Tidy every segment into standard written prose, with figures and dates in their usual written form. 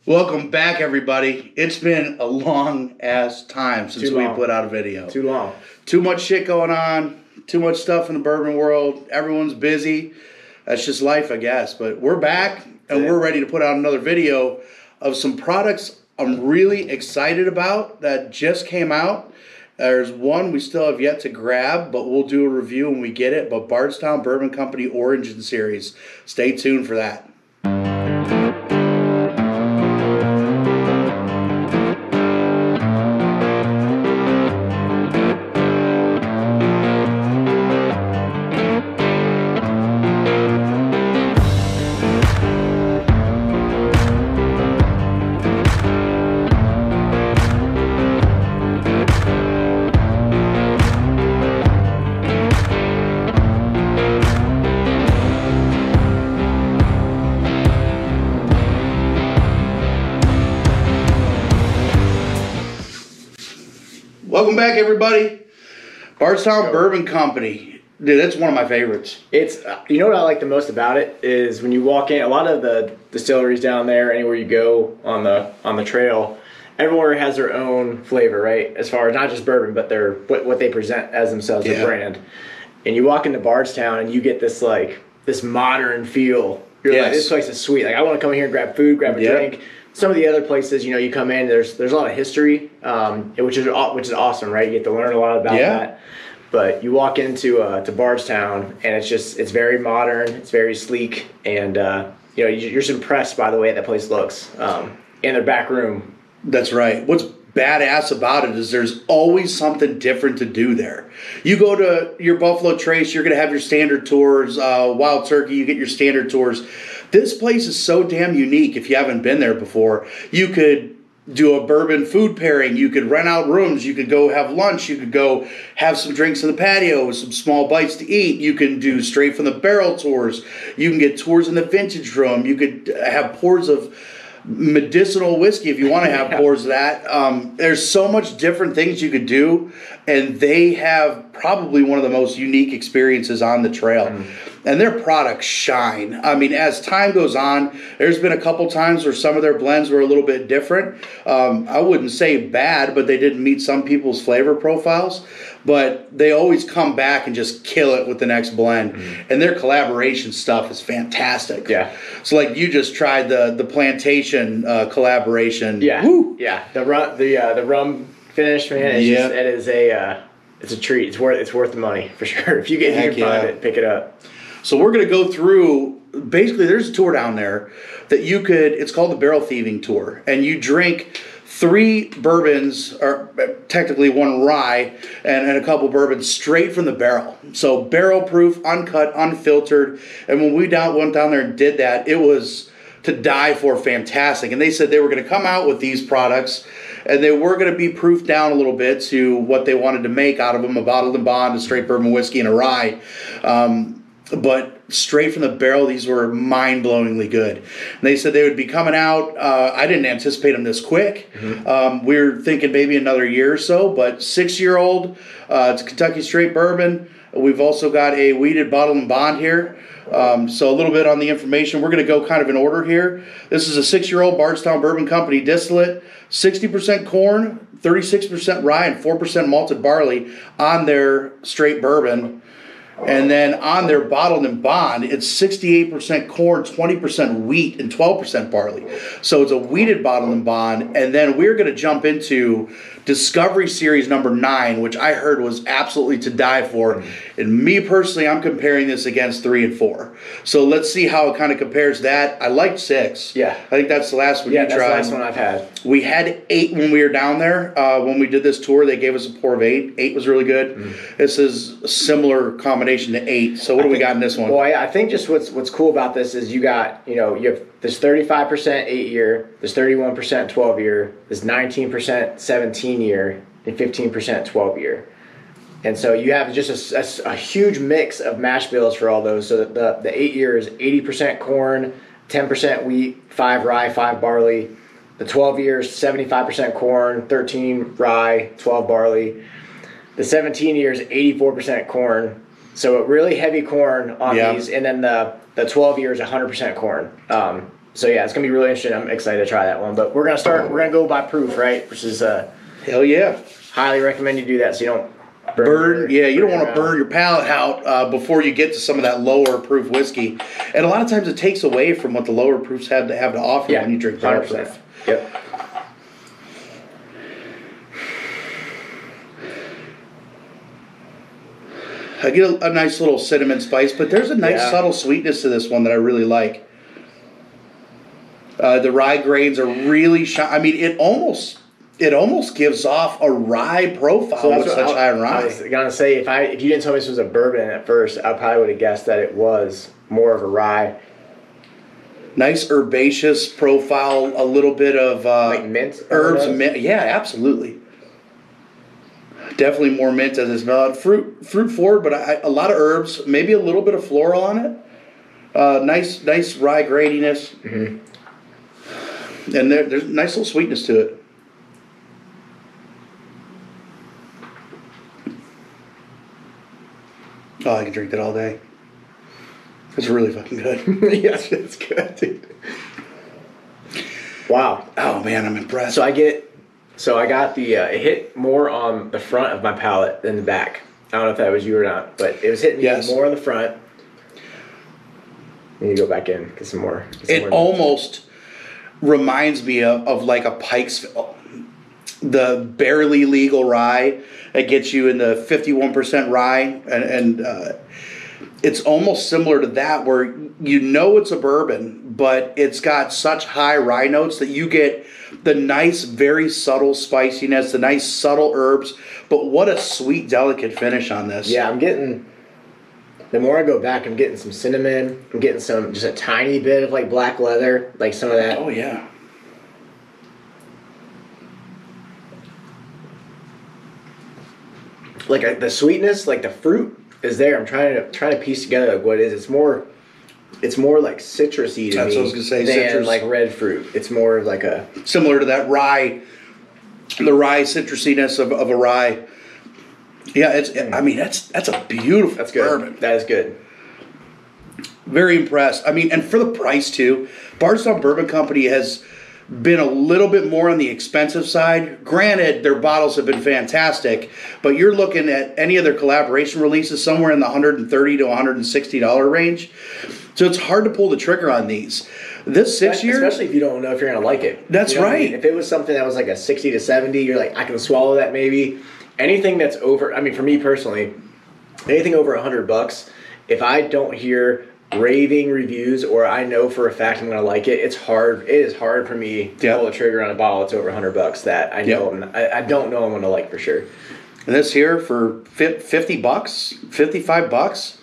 Welcome back, everybody. It's been a long-ass time since we put out a video. Too long. Too much shit going on. Too much stuff in the bourbon world. Everyone's busy. That's just life, I guess. But we're back, and we're ready to put out another video of some products I'm really excited about that just came out. There's one we still have yet to grab, but we'll do a review when we get it. But Bardstown Bourbon Company Origin Series. Stay tuned for that. Welcome back, everybody. Bardstown Bourbon Company. Dude, that's one of my favorites. It's you know what I like the most about it is when you walk in. A lot of the distilleries down there, anywhere you go on the trail, everywhere has their own flavor, right? As far as not just bourbon, but their what they present as themselves, their brand. And you walk into Bardstown and you get this this modern feel. You're like, this place is sweet. Like, I want to come here and grab food, grab a drink. Some of the other places, you come in, there's a lot of history, which is awesome, right? You get to learn a lot about that. But you walk into to Bardstown, and it's very modern, it's very sleek, and you're just impressed by the way that place looks in their back room. That's right. What's badass about it is there's always something different to do there. You go to your Buffalo Trace, you're going to have your standard tours. Wild Turkey, you get your standard tours. This place is so damn unique. If you haven't been there before, you could do a bourbon food pairing. You could rent out rooms. You could go have lunch. You could go have some drinks in the patio with some small bites to eat. You can do straight from the barrel tours. You can get tours in the vintage room. You could have pours of medicinal whiskey if you want to have pours of that. There's so much different things you could do, and they have probably one of the most unique experiences on the trail. And their products shine. I mean, as time goes on, there's been a couple times where some of their blends were a little bit different. I wouldn't say bad, but they didn't meet some people's flavor profiles. But they always come back and just kill it with the next blend. And their collaboration stuff is fantastic. Yeah. So, like, you just tried the plantation collaboration. Yeah. Woo! Yeah. The rum finish, man. It's a treat. It's worth the money for sure. If you can find it, pick it up. So we're going to go through, basically there's a tour down there that you could, it's called the Barrel Thieving Tour. And you drink 3 bourbons, or technically 1 rye, and a couple bourbons straight from the barrel. So barrel proof, uncut, unfiltered. And when we went down there and did that, it was to die for fantastic. And they said they were going to come out with these products, and they were going to be proofed down a little bit to what they wanted to make out of them, a bottled and bond, a straight bourbon whiskey, and a rye. But straight from the barrel, these were mind-blowingly good. And they said they would be coming out. I didn't anticipate them this quick. We were thinking maybe another year or so, but 6-year-old. It's a Kentucky straight bourbon. We've also got a wheated bottled and bond here. So a little bit on the information. We're going to go kind of in order here. This is a 6-year-old Bardstown Bourbon Company distillate. 60% corn, 36% rye, and 4% malted barley on their straight bourbon. And then on their bottled and bond, it's 68% corn, 20% wheat, and 12% barley. So it's a wheated bottled and bond. And then we're going to jump into Discovery Series number 9, which I heard was absolutely to die for. And me personally, I'm comparing this against 3 and 4. So let's see how it kind of compares to that. I liked 6. Yeah. I think that's the last one you tried. Yeah, that's the last one I've had. We had 8 when we were down there. When we did this tour, they gave us a pour of 8. 8 was really good. This is a similar combination to 8. So what do we got in this one? Well, I think just what's cool about this is you have this 35% 8-year, this 31% 12-year, this 19% 17-year, and 15% 12-year. And so you have just a huge mix of mash bills for all those. So that the 8-year is 80% corn, 10% wheat, 5 rye, 5 barley. The 12-year is 75% corn, 13 rye, 12 barley. The 17-year is 84% corn. So really heavy corn on these. And then the 12-year is 100% corn. So yeah, it's gonna be really interesting. I'm excited to try that one. But we're gonna go by proof, right? Which is Hell yeah. highly recommend you do that so you don't Burn, yeah, you don't want to burn your palate out before you get to some of that lower proof whiskey. And a lot of times it takes away from what the lower proofs have to offer when you drink barrel proof. Yep. I get a nice little cinnamon spice, but there's a nice subtle sweetness to this one that I really like. The rye grains are really I mean, it almost gives off a rye profile with such high rye. I was gonna say if you didn't tell me this was a bourbon at first, I probably would have guessed that it was more of a rye. Nice herbaceous profile, a little bit of like mint herbs, mint. Yeah, absolutely. Definitely more mint as it's smelled. Fruit forward, but a lot of herbs, maybe a little bit of floral on it. Nice rye gratiness, and there's a nice little sweetness to it. Oh, I can drink that all day. It's really fucking good. Yes, it's good, dude. Wow. Oh man, I'm impressed. So I got the it hit more on the front of my palate than the back. I don't know if that was you or not, but it was hitting me more on the front. Need to go back in, get some more. It almost reminds me of like a Pikesville. The barely legal rye that gets you in the 51% rye, and it's almost similar to that, where you know it's a bourbon, but it's got such high rye notes that you get the nice, very subtle spiciness, the nice subtle herbs, but what a sweet, delicate finish on this. Yeah, I'm getting, the more I go back, I'm getting some cinnamon, I'm getting just a tiny bit of like black leather, like some of that. Oh yeah. Like the sweetness, like the fruit is there. I'm trying to piece together like what it is. It's more like citrusy to me. That's what I was gonna say. Than citrus, like red fruit. It's more like a similar to that rye, the rye citrusiness of a rye. Yeah, I mean that's a beautiful bourbon. That is good. Very impressed. I mean, and for the price too, Bardstown Bourbon Company has been a little bit more on the expensive side. Granted, their bottles have been fantastic, but you're looking at any of their collaboration releases somewhere in the $130 to $160 range. So it's hard to pull the trigger on these. This 6 year, especially if you don't know if you're gonna like it. That's right. I mean? If it was something that was like a 60 to 70, you're like, I can swallow that maybe. Anything that's over, I mean, for me personally, anything over $100, if I don't hear raving reviews or I know for a fact I'm going to like it, it is hard for me to pull the trigger on a bottle that's over $100 that I know I don't know I'm going to like for sure. And this here for $50, $55,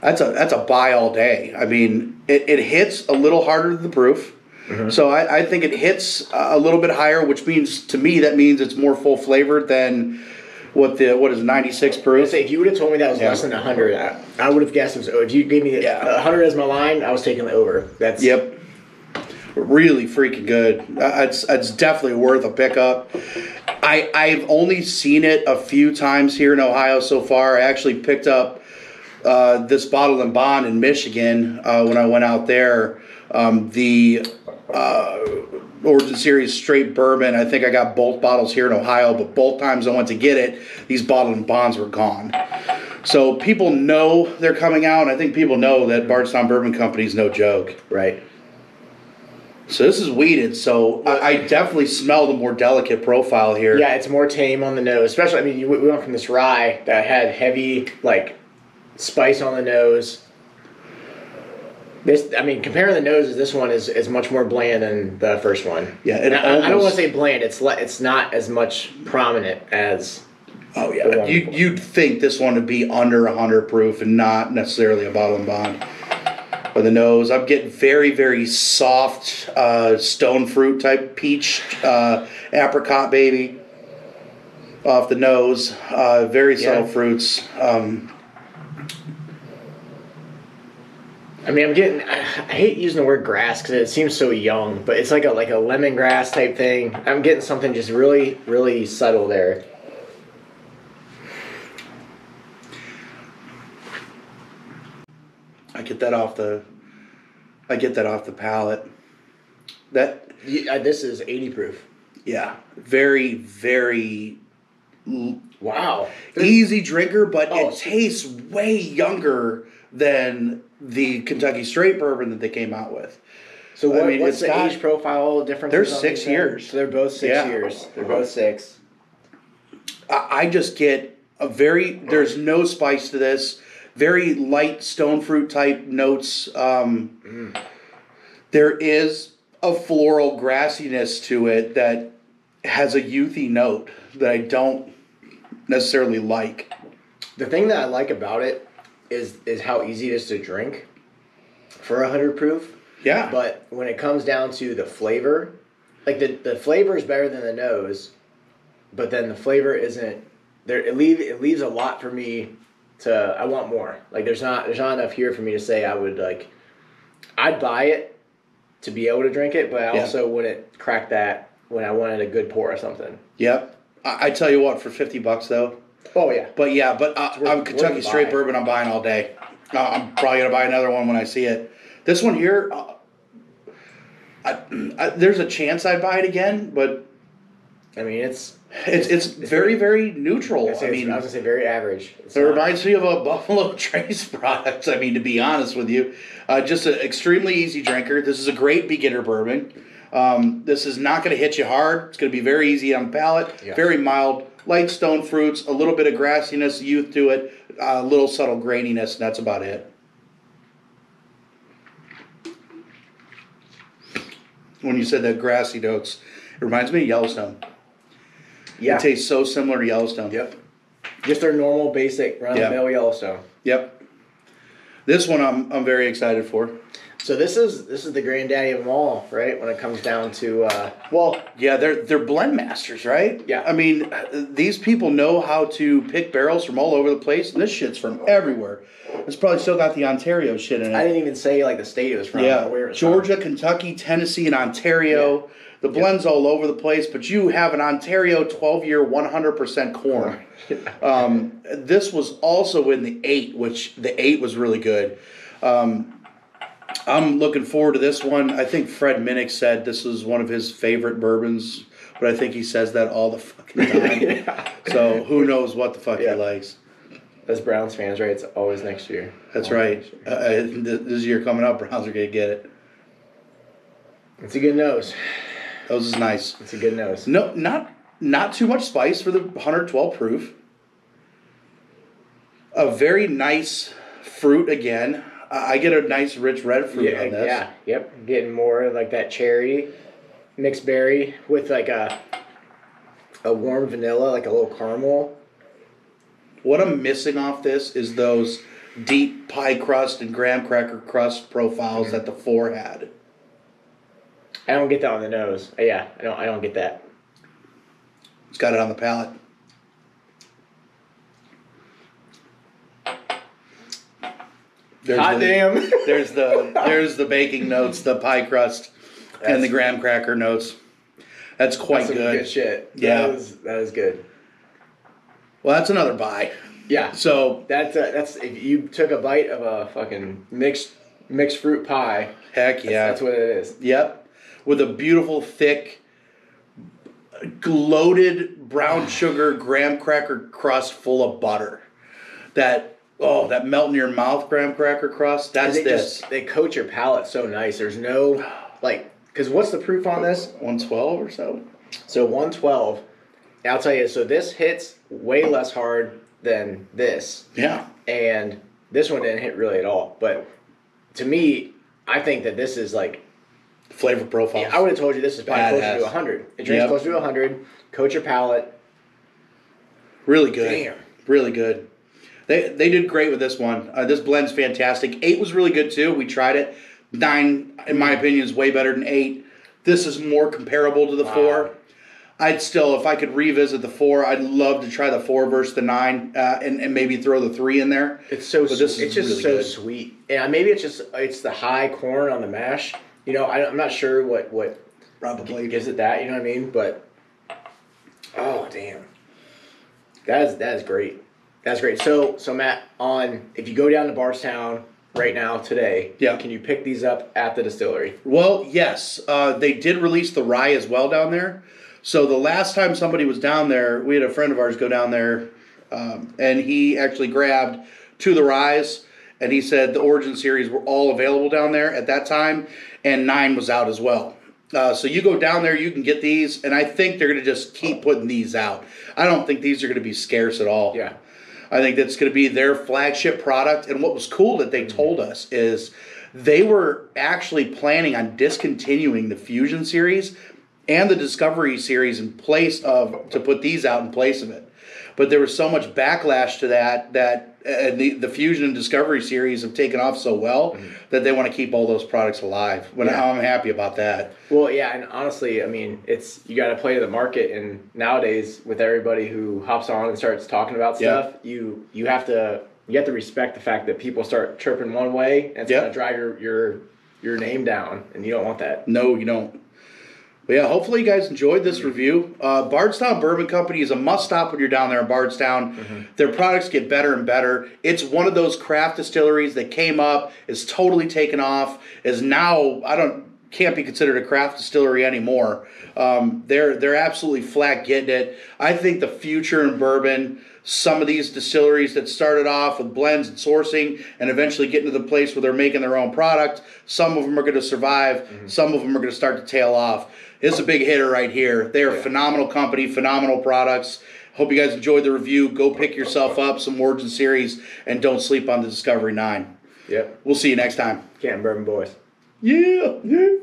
that's a buy all day. I mean, it hits a little harder than the proof. Mm-hmm. So I think it hits a little bit higher, which means to me that means it's more full flavored than what is 96 proof. If you would have told me that was less than 100, I would have guessed it was. If you gave me 100 as my line, I was taking the over. That's really freaking good. It's definitely worth a pickup. I've only seen it a few times here in Ohio so far. I actually picked up this bottle and bond in Michigan when I went out there. The Origin Series straight bourbon. I think I got both bottles here in Ohio, but both times I went to get it, these bottled and bonds were gone. So people know they're coming out, and I think people know that Bardstown Bourbon Company is no joke. Right. So this is wheated, so I definitely smell the more delicate profile here. Yeah, it's more tame on the nose. Especially, I mean, we went from this rye that had heavy, like, spice on the nose. This, I mean, comparing the noses, this one is much more bland than the first one. Yeah, I don't want to say bland. It's not as much prominent as. Oh yeah, you'd think this one would be under 100 proof and not necessarily a bottle and bond. For the nose, I'm getting very, very soft stone fruit type peach apricot baby off the nose. Very subtle fruits. I mean, I hate using the word grass because it seems so young, but it's like a lemongrass type thing. I'm getting something just really, really subtle there. I get that off the palate. This is 80 proof. Yeah, very, very Wow. easy drinker, but it tastes way younger than the Kentucky Straight Bourbon that they came out with. So what's the age profile difference? They're 6 years. So they're both 6 years. They're both 6. I just get there's no spice to this. Very light stone fruit type notes. There is a floral grassiness to it that has a youthy note that I don't necessarily like. The thing that I like about it is how easy it is to drink for 100 proof. Yeah. But when it comes down to the flavor, like the flavor is better than the nose, but then the flavor isn't there. It leaves a lot for me to. I want more. Like there's not enough here for me to say I would like. I'd buy it to be able to drink it, but I also wouldn't crack that when I wanted a good pour or something. Yep. I tell you what, for $50 though. Oh yeah. But I'm Kentucky Straight Bourbon. I'm buying all day. I'm probably gonna buy another one when I see it. This one here, there's a chance I'd buy it again, but I mean it's very, very neutral. I was gonna say very average. It reminds me of a Buffalo Trace product. I mean, to be honest with you, just an extremely easy drinker. This is a great beginner bourbon. This is not going to hit you hard. It's going to be very easy on palate. Yeah. Very mild, light stone fruits, a little bit of grassiness, youth to it, a little subtle graininess, and that's about it. When you said that grassy notes, it reminds me of Yellowstone. Yeah. It tastes so similar to Yellowstone. Yep. Just their normal, basic, run-of-the-mill Yellowstone. Yep. This one I'm very excited for. So this is the granddaddy of them all, right? When it comes down to they're blend masters, right? Yeah. I mean, these people know how to pick barrels from all over the place, and this shit's from everywhere. It's probably still got the Ontario shit in it. I didn't even say like the state it was from. Yeah, where it's Georgia, from. Kentucky, Tennessee, and Ontario. Yeah. The blend's all over the place, but you have an Ontario 12-year 100% corn. This was also in the 8, which the 8 was really good. I'm looking forward to this one. I think Fred Minnick said this was one of his favorite bourbons, but I think he says that all the fucking time. Yeah. So who knows what the fuck he likes. As Browns fans, right? It's always next year. That's right. This year coming up, Browns are going to get it. It's a good nose. Nose is nice. It's a good nose. No, not too much spice for the 112 proof. A very nice fruit again. I get a nice rich red fruit on this. Yeah, yep. Getting more like that cherry, mixed berry with like a warm vanilla, like a little caramel. What I'm missing off this is those deep pie crust and graham cracker crust profiles that the 4 had. I don't get that on the nose. Yeah, I don't get that. It's got it on the palate. Damn. There's the baking notes, the pie crust, and the graham cracker notes. That's quite good. Good shit. Yeah, that is good. Well, that's another buy. Yeah. So that's if you took a bite of a fucking mixed fruit pie. Heck yeah. That's what it is. Yep. With a beautiful thick, loaded brown sugar graham cracker crust full of butter. That melt in your mouth graham cracker crust. That's this. They coat your palate so nice. There's no because what's the proof on this? 112 or so. So 112. I'll tell you. So this hits way less hard than this. Yeah. And this one didn't hit really at all. But to me, I think that this is like flavor profile. I would have told you this is probably closer to 100. It drinks closer to 100. Coat your palate. Really good. Damn. Really good. They did great with this one. This blend's fantastic. 8 was really good too. We tried it. 9, in my opinion, is way better than 8. This is more comparable to the 4. I'd still, if I could revisit the 4, I'd love to try the 4 versus the 9, and maybe throw the 3 in there. It's so sweet. It's just really so good. Sweet. Yeah, maybe it's the high corn on the mash. You know, I'm not sure what probably gives it that. You know what I mean? But oh damn, that is great. That's great. So Matt, if you go down to Bardstown, right now today. Yeah. Can you pick these up at the distillery? Well, yes. They did release the rye as well down there. So the last time somebody was down there, we had a friend of ours go down there, and he actually grabbed 2 of the ryes, and he said the Origin series were all available down there at that time, and 9 was out as well. So you go down there, you can get these, and I think they're going to just keep putting these out. I don't think these are going to be scarce at all. Yeah. I think that's going to be their flagship product. And what was cool that they told us is they were actually planning on discontinuing the Fusion series and the Discovery series in place of, to put these out in place of it. But there was so much backlash to that the Fusion and Discovery series have taken off so well that they want to keep all those products alive. I'm happy about that. Well, yeah, and honestly, I mean, you got to play to the market, and nowadays with everybody who hops on and starts talking about stuff, you have to respect the fact that people start chirping one way, and it's going to drive your name down, and you don't want that. No, you don't. But yeah, hopefully you guys enjoyed this review. Bardstown Bourbon Company is a must-stop when you're down there in Bardstown. Their products get better and better. It's one of those craft distilleries that came up, is totally taken off, is now, can't be considered a craft distillery anymore. They're absolutely flat getting it. I think the future in bourbon, some of these distilleries that started off with blends and sourcing and eventually getting to the place where they're making their own product, some of them are going to survive, some of them are going to start to tail off. It's a big hitter right here. They are a phenomenal company, phenomenal products. Hope you guys enjoyed the review. Go pick yourself up some Origin series, and don't sleep on the Discovery 9. Yep. We'll see you next time. Canton Bourbon Boys. Yeah. Yeah.